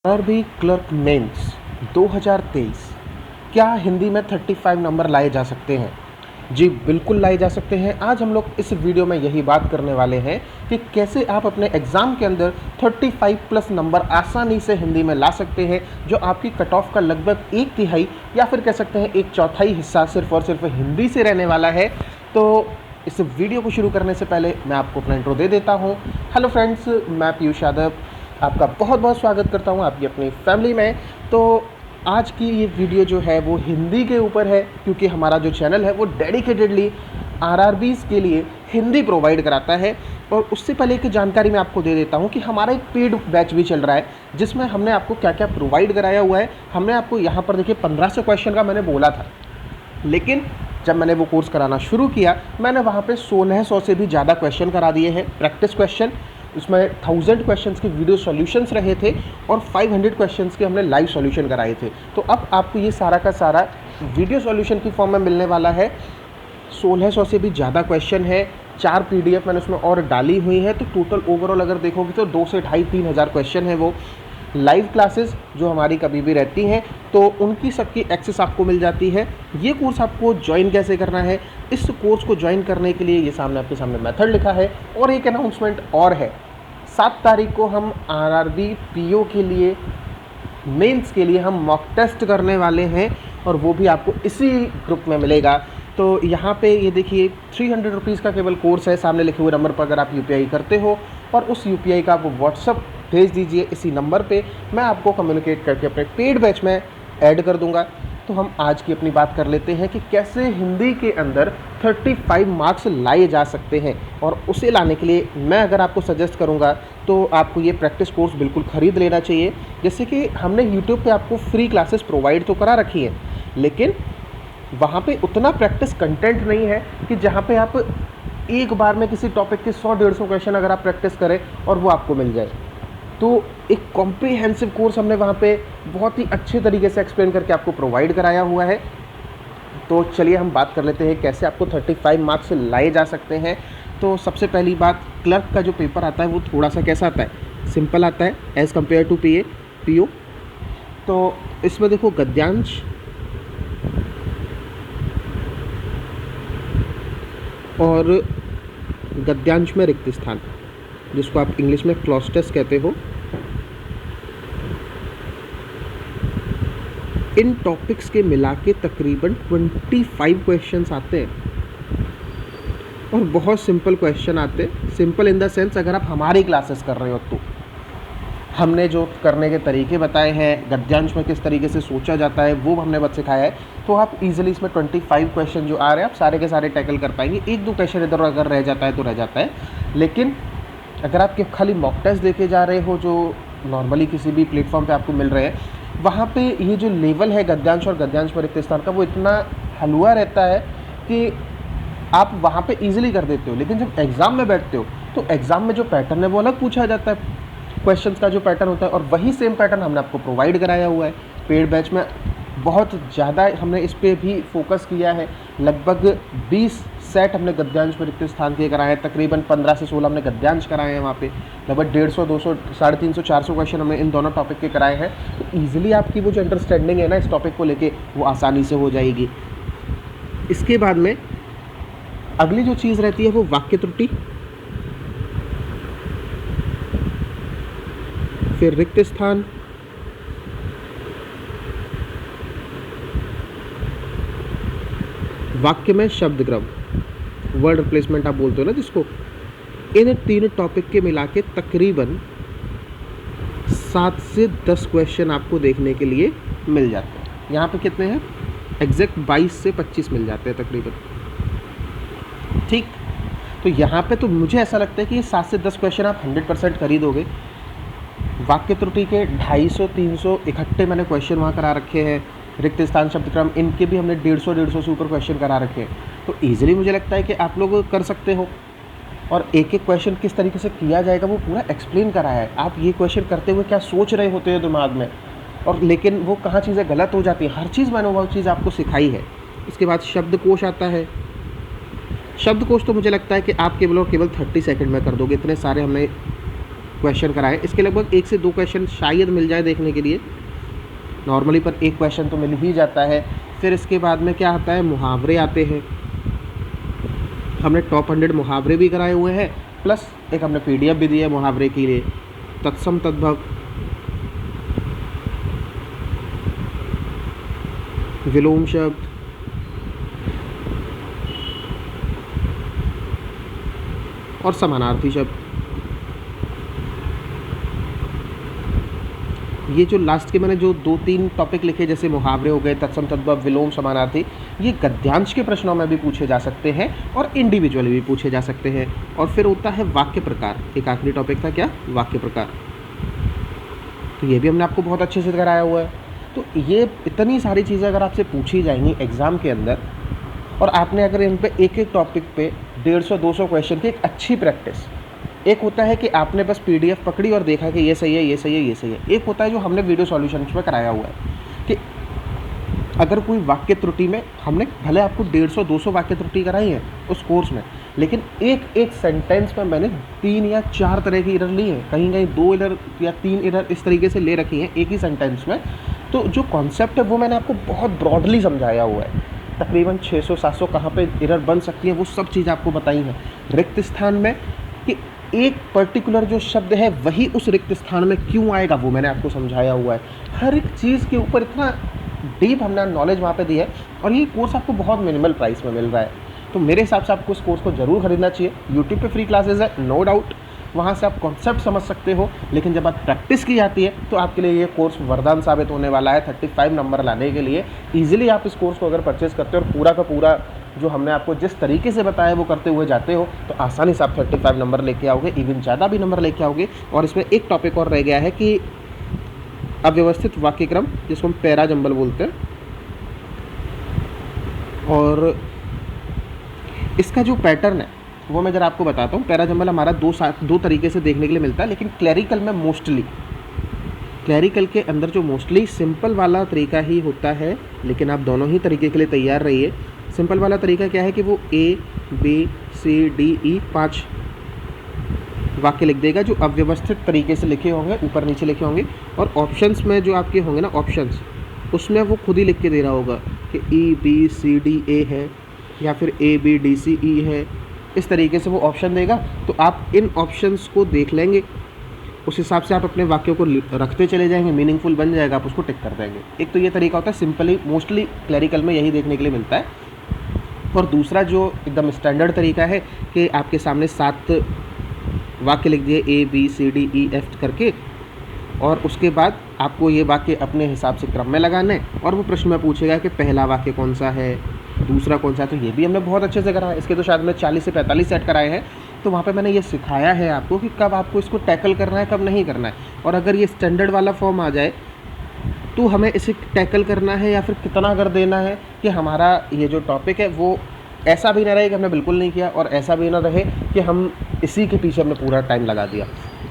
RRB clerk mains 2023 क्या हिंदी में 35 number लाए जा सकते हैं? जी बिल्कुल लाए जा सकते हैं। आज हम लोग इस वीडियो में यही बात करने वाले हैं कि कैसे आप अपने एग्ज़ाम के अंदर 35 प्लस नंबर आसानी से हिंदी में ला सकते हैं, जो आपकी कट ऑफ का लगभग एक तिहाई या फिर कह सकते हैं एक चौथाई हिस्सा सिर्फ और सिर्फ हिंदी से रहने वाला है। तो इस वीडियो को शुरू करने से पहले मैं आपको अपना इंट्रो दे देता हूँ। हेलो फ्रेंड्स, मैं पीयूष यादव आपका बहुत बहुत स्वागत करता हूँ आपकी अपनी फैमिली में। तो आज की ये वीडियो जो है वो हिंदी के ऊपर है, क्योंकि हमारा जो चैनल है वो डेडिकेटेडली आरआरबीज़ के लिए हिंदी प्रोवाइड कराता है। और उससे पहले एक जानकारी मैं आपको दे देता हूँ कि हमारा एक पेड बैच भी चल रहा है, जिसमें हमने आपको क्या क्या प्रोवाइड कराया हुआ है। हमने आपको यहाँ पर देखिए 1500 क्वेश्चन का मैंने बोला था, लेकिन जब मैंने वो कोर्स कराना शुरू किया मैंने वहाँ पे 1600 से भी ज़्यादा क्वेश्चन करा दिए हैं, प्रैक्टिस क्वेश्चन। उसमें 1000 क्वेश्चंस के वीडियो सॉल्यूशंस रहे थे और 500 क्वेश्चंस के हमने लाइव सॉल्यूशन कराए थे। तो अब आपको ये सारा का सारा वीडियो सॉल्यूशन की फॉर्म में मिलने वाला है। 1600 से भी ज़्यादा क्वेश्चन है, 4 PDF मैंने उसमें और डाली हुई है। तो टोटल ओवरऑल अगर देखोगे तो 2 से 2,500-3 हज़ार क्वेश्चन है। वो लाइव क्लासेस जो हमारी कभी भी रहती हैं तो उनकी सबकी एक्सेस आपको मिल जाती है। ये कोर्स आपको ज्वाइन कैसे करना है, इस कोर्स को ज्वाइन करने के लिए ये सामने आपके सामने मेथड लिखा है। और एक अनाउंसमेंट और है, 7 तारीख को हम आरआरबी पीओ के लिए मेंस के लिए हम मॉक टेस्ट करने वाले हैं, और वो भी आपको इसी ग्रुप में मिलेगा। तो यहाँ पे ये देखिए 300 रुपीज़ का केवल कोर्स है। सामने लिखे हुए नंबर पर अगर आप UPI करते हो और उस UPI का आप व्हाट्सअप भेज दीजिए इसी नंबर पे, मैं आपको कम्युनिकेट करके अपने पेड बैच में ऐड कर दूंगा। तो हम आज की अपनी बात कर लेते हैं कि कैसे हिंदी के अंदर 35 मार्क्स लाए जा सकते हैं। और उसे लाने के लिए मैं अगर आपको सजेस्ट करूंगा तो आपको ये प्रैक्टिस कोर्स बिल्कुल ख़रीद लेना चाहिए। जैसे कि हमने यूट्यूब पे आपको फ्री क्लासेस प्रोवाइड तो करा रखी हैं, लेकिन वहाँ पे उतना प्रैक्टिस कंटेंट नहीं है कि जहाँ पे आप एक बार में किसी टॉपिक के 100-150 क्वेश्चन अगर आप प्रैक्टिस करें और वो आपको मिल जाए। तो एक कॉम्प्रिहेंसिव कोर्स हमने वहाँ पे बहुत ही अच्छे तरीके से एक्सप्लेन करके आपको प्रोवाइड कराया हुआ है। तो चलिए हम बात कर लेते हैं कैसे आपको 35 मार्क्स लाए जा सकते हैं। तो सबसे पहली बात, क्लर्क का जो पेपर आता है वो थोड़ा सा कैसा आता है, सिंपल आता है एज़ कम्पेयर टू PO। तो इसमें देखो गद्यांश और गद्यांश में रिक्त स्थान, जिसको आप इंग्लिश में क्लॉज टेस्ट कहते हो, इन टॉपिक्स के मिला के तकरीबन 25 क्वेश्चंस आते हैं और बहुत सिंपल क्वेश्चन आते हैं। सिंपल इन द सेंस अगर आप हमारी क्लासेस कर रहे हो तो हमने जो करने के तरीके बताए हैं, गद्यांश में किस तरीके से सोचा जाता है वो हमने बस सिखाया है। तो आप इजीली इसमें 25 क्वेश्चन जो आ रहे हैं आप सारे के सारे टैकल कर पाएंगे। 1-2 क्वेश्चन इधर अगर रह जाता है तो रह जाता है, लेकिन अगर आप खाली मॉक टेस्ट देके जा रहे हो जो नॉर्मली किसी भी प्लेटफॉर्म पे आपको मिल रहे हैं, वहाँ पे ये जो लेवल है गद्यांश और गद्यांश में रिक्त स्थान का वो इतना हलवा रहता है कि आप वहाँ पे इजीली कर देते हो। लेकिन जब एग्ज़ाम में बैठते हो तो एग्ज़ाम में जो पैटर्न है वो अलग पूछा जाता है, क्वेश्चंस का जो पैटर्न होता है, और वही सेम पैटर्न हमने आपको प्रोवाइड कराया हुआ है पेड बैच में। बहुत ज़्यादा हमने इस पर भी फोकस किया है। लगभग 20 सेट हमने गद्यांश में रिक्त स्थान के कराए हैं, तकरीबन 15 से 16 हमने गद्यांश कराए हैं। वहाँ पे लगभग 150, 200, 350, 400 क्वेश्चन हमने इन दोनों टॉपिक के कराए हैं। तो ईजिली आपकी वो जो अंडरस्टैंडिंग है ना इस टॉपिक को लेके वो आसानी से हो जाएगी। इसके बाद में अगली जो चीज़ रहती है वो वाक्य त्रुटि, फिर रिक्त स्थान, वाक्य में शब्दक्रम, वर्ड रिप्लेसमेंट आप बोलते हो ना जिसको, इन 3 टॉपिक के मिला के तकरीबन 7 से 10 क्वेश्चन आपको देखने के लिए मिल जाते हैं। यहाँ पे कितने हैं, एग्जैक्ट 22 से 25 मिल जाते हैं तकरीबन। ठीक, तो यहाँ पे तो मुझे ऐसा लगता है कि ये 7 से 10 क्वेश्चन आप 100% खरीदोगे। वाक्य त्रुटि के 250-300 इकट्ठे मैंने क्वेश्चन वहाँ करा रखे हैं। रिक्त स्थान, शब्दक्रम, इनके भी हमने 150 से ऊपर क्वेश्चन करा रखे हैं। तो ईजिली मुझे लगता है कि आप लोग कर सकते हो। और एक एक क्वेश्चन किस तरीके से किया जाएगा वो पूरा एक्सप्लेन कराया है। आप ये क्वेश्चन करते हुए क्या सोच रहे होते हो दिमाग में, और लेकिन वो कहाँ चीज़ें गलत हो जाती हैं, हर चीज़ मैंने वो चीज़ आपको सिखाई है। इसके बाद शब्दकोश आता है। शब्दकोश तो मुझे लगता है कि आप केवल और केवल 30 सेकंड में कर दोगे, इतने सारे हमने क्वेश्चन कराए। इसके लगभग 1 से 2 क्वेश्चन शायद मिल जाए देखने के लिए नॉर्मली, पर एक क्वेश्चन तो मिल ही जाता है। फिर इसके बाद में क्या आता है, मुहावरे आते हैं। हमने टॉप 100 मुहावरे भी कराए हुए हैं, प्लस एक हमने PDF भी दिया है मुहावरे के लिए, तत्सम तद्भव, विलोम शब्द, और समानार्थी शब्द। ये जो लास्ट के मैंने जो 2-3 टॉपिक लिखे, जैसे मुहावरे हो गए, तत्सम तद्भव, विलोम, समानार्थी, ये गद्यांश के प्रश्नों में भी पूछे जा सकते हैं और इंडिविजुअली भी पूछे जा सकते हैं। और फिर होता है वाक्य प्रकार, एक आखिरी टॉपिक था क्या, वाक्य प्रकार, तो ये भी हमने आपको बहुत अच्छे से कराया हुआ है। तो ये इतनी सारी चीज़ें अगर आपसे पूछी जाएंगी एग्ज़ाम के अंदर, और आपने अगर इन पे एक एक टॉपिक पे 150-200 क्वेश्चन की एक अच्छी प्रैक्टिस, एक होता है कि आपने बस PDF पकड़ी और देखा कि ये सही है, ये सही है, ये सही है। एक होता है जो हमने वीडियो सॉल्यूशंस में कराया हुआ है कि अगर कोई वाक्य त्रुटि में, हमने भले आपको 150-200 वाक्य त्रुटि कराई है उस कोर्स में, लेकिन एक एक सेंटेंस में मैंने 3 या 4 तरह की एरर ली है, कहीं कहीं 2 एरर या 3 एरर इस तरीके से ले रखी हैं एक ही सेंटेंस में। तो जो कॉन्सेप्ट है वो मैंने आपको बहुत ब्रॉडली समझाया हुआ है। तकरीबन 600-700 कहाँ पे एरर बन सकती है वो सब चीज़ आपको बताई है। रिक्त स्थान में कि एक पर्टिकुलर जो शब्द है वही उस रिक्त स्थान में क्यों आएगा वो मैंने आपको समझाया हुआ है। हर एक चीज़ के ऊपर इतना डीप हमने नॉलेज वहाँ पे दी है, और ये कोर्स आपको बहुत मिनिमल प्राइस में मिल रहा है। तो मेरे हिसाब से आपको इस कोर्स को ज़रूर खरीदना चाहिए। यूट्यूब पे फ्री क्लासेस है, नो डाउट, वहाँ से आप कॉन्सेप्ट समझ सकते हो, लेकिन जब आप प्रैक्टिस की जाती है तो आपके लिए ये कोर्स वरदान साबित होने वाला है 35 नंबर लाने के लिए। ईजिली आप इस कोर्स को अगर परचेज़ करते हो और पूरा का पूरा जो हमने आपको जिस तरीके से बताया वो करते हुए जाते हो, तो आसानी से आप 35 नंबर लेके आओगे, इवन ज़्यादा भी नंबर लेके आओगे। और इसमें एक टॉपिक और रह गया है कि अव्यवस्थित वाक्यक्रम, जिसको हम पैरा जंबल बोलते हैं, और इसका जो पैटर्न है वो मैं जरा आपको बताता हूँ। पैरा जंबल हमारा दो तरीके से देखने के लिए मिलता है, लेकिन क्लैरिकल में मोस्टली, क्लैरिकल के अंदर जो मोस्टली सिंपल वाला तरीका ही होता है, लेकिन आप दोनों ही तरीके के लिए तैयार रहिए। सिंपल वाला तरीका क्या है कि वो ABCDE 5 वाक्य लिख देगा जो अव्यवस्थित तरीके से लिखे होंगे, ऊपर नीचे लिखे होंगे, और ऑप्शंस में जो आपके होंगे ना ऑप्शंस, उसमें वो खुद ही लिख के दे रहा होगा कि EBCDA है या फिर ABDCE है। इस तरीके से वो ऑप्शन देगा, तो आप इन ऑप्शंस को देख लेंगे, उस हिसाब से आप अपने वाक्यों को रखते चले जाएंगे, मीनिंगफुल बन जाएगा, आप उसको टिक कर देंगे। एक तो ये तरीका होता है, सिंपली मोस्टली क्लैरिकल में यही देखने के लिए मिलता है। और दूसरा जो एकदम स्टैंडर्ड तरीका है कि आपके सामने 7 वाक्य लिख दिए ABCDEF करके, और उसके बाद आपको ये वाक्य अपने हिसाब से क्रम में लगाना है, और वो प्रश्न में पूछेगा कि पहला वाक्य कौन सा है, दूसरा कौन सा है। तो ये भी हमने बहुत अच्छे से करा है। इसके तो शायद मैं 40 से 45 सेट कराए हैं, तो वहाँ पे मैंने ये सिखाया है आपको कि कब आपको इसको टैकल करना है, कब नहीं करना है। और अगर ये स्टैंडर्ड वाला फॉर्म आ जाए तो हमें इसे टैकल करना है या फिर कितना कर देना है कि हमारा ये जो टॉपिक है वो ऐसा भी ना रहे कि हमने बिल्कुल नहीं किया, और ऐसा भी ना रहे कि हम इसी के पीछे हमने पूरा टाइम लगा दिया।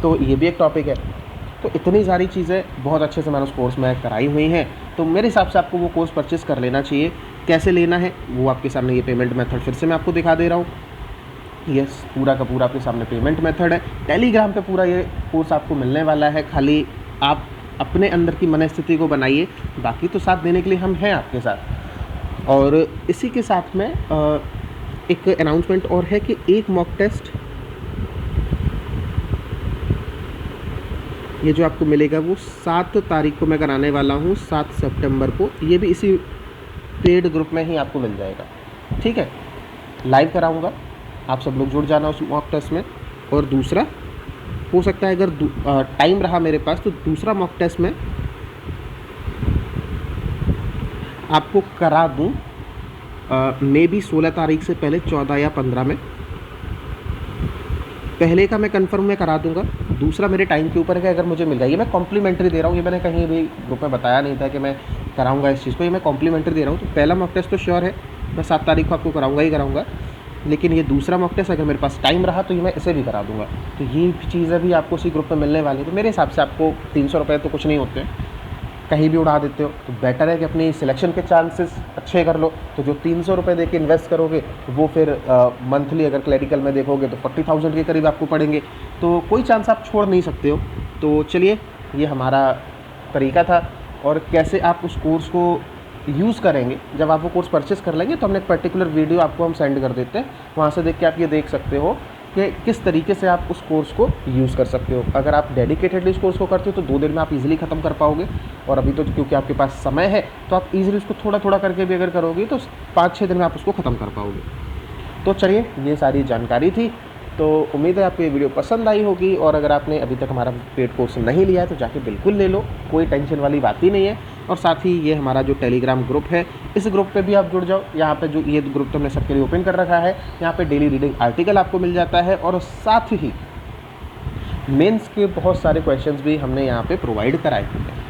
तो ये भी एक टॉपिक है। तो इतनी सारी चीज़ें बहुत अच्छे से मैंने उस कोर्स में कराई हुई हैं, तो मेरे हिसाब से आपको वो कोर्स परचेज़ कर लेना चाहिए। कैसे लेना है वो आपके सामने ये पेमेंट मेथड फिर से मैं आपको दिखा दे रहा हूँ। यस, पूरा का पूरा आपके सामने पेमेंट मेथड है। टेलीग्राम पे पूरा ये कोर्स आपको मिलने वाला है। खाली आप अपने अंदर की मनस्थिति को बनाइए, बाकी तो साथ देने के लिए हम हैं आपके साथ। और इसी के साथ में एक अनाउंसमेंट और है कि एक मॉक टेस्ट ये जो आपको मिलेगा वो 7 तारीख को मैं कराने वाला हूँ, 7 सितंबर को। ये भी इसी पेड ग्रुप में ही आपको मिल जाएगा, ठीक है। लाइव कराऊंगा, आप सब लोग जुड़ जाना उस मॉक टेस्ट में। और दूसरा हो सकता है अगर टाइम रहा मेरे पास तो दूसरा मॉक टेस्ट में आपको करा दूँ, मे बी 16 तारीख से पहले 14 या 15 में। पहले का मैं कंफर्म में करा दूंगा, दूसरा मेरे टाइम के ऊपर है कि अगर मुझे मिल जाएगी। मैं कॉम्प्लीमेंट्री दे रहा हूँ, ये मैंने कहीं भी ग्रुप में बताया नहीं था कि मैं कराऊंगा इस चीज़ को, ये मैं कॉम्प्लीमेंट्री दे रहा हूँ। तो पहला मॉक टेस्ट तो श्योर है, मैं 7 तारीख को आपको कराऊंगा ही कराऊंगा, लेकिन ये दूसरा मॉक टेस्ट अगर मेरे पास टाइम रहा तो ये मैं इसे भी करा दूंगा। तो ये चीज़ें भी आपको उसी ग्रुप में मिलने वाली है। तो मेरे हिसाब से आपको 300 रुपये तो कुछ नहीं होते, कहीं भी उड़ा देते हो, तो बेटर है कि अपनी सिलेक्शन के चांसेस अच्छे कर लो। तो जो 300 रुपये दे के इन्वेस्ट करोगे वो फिर मंथली अगर क्लैरिकल में देखोगे तो 40,000 के करीब आपको पड़ेंगे, तो कोई चांस आप छोड़ नहीं सकते हो। तो चलिए, ये हमारा तरीका था। और कैसे आप उस कोर्स को यूज़ करेंगे, जब आप वो कोर्स परचेस कर लेंगे तो हमने एक पर्टिकुलर वीडियो आपको हम सेंड कर देते हैं, वहाँ से देख के आप ये देख सकते हो कि किस तरीके से आप उस कोर्स को यूज़ कर सकते हो। अगर आप डेडिकेटेडली इस कोर्स को करते हो तो 2 दिन में आप इजीली ख़त्म कर पाओगे, और अभी तो क्योंकि आपके पास समय है तो आप इजीली उसको थोड़ा थोड़ा करके भी अगर करोगे तो 5-6 दिन में आप उसको ख़त्म कर पाओगे। तो चलिए, ये सारी जानकारी थी। तो उम्मीद है आपको ये वीडियो पसंद आई होगी, और अगर आपने अभी तक हमारा पेड कोर्स नहीं लिया है तो जाके बिल्कुल ले लो, कोई टेंशन वाली बात ही नहीं है। और साथ ही ये हमारा जो टेलीग्राम ग्रुप है, इस ग्रुप पे भी आप जुड़ जाओ। यहाँ पे जो ये ग्रुप तो हमने सबके लिए ओपन कर रखा है, यहाँ पे डेली रीडिंग आर्टिकल आपको मिल जाता है, और साथ ही मेंस के बहुत सारे क्वेश्चंस भी हमने यहाँ पे प्रोवाइड कराए हैं।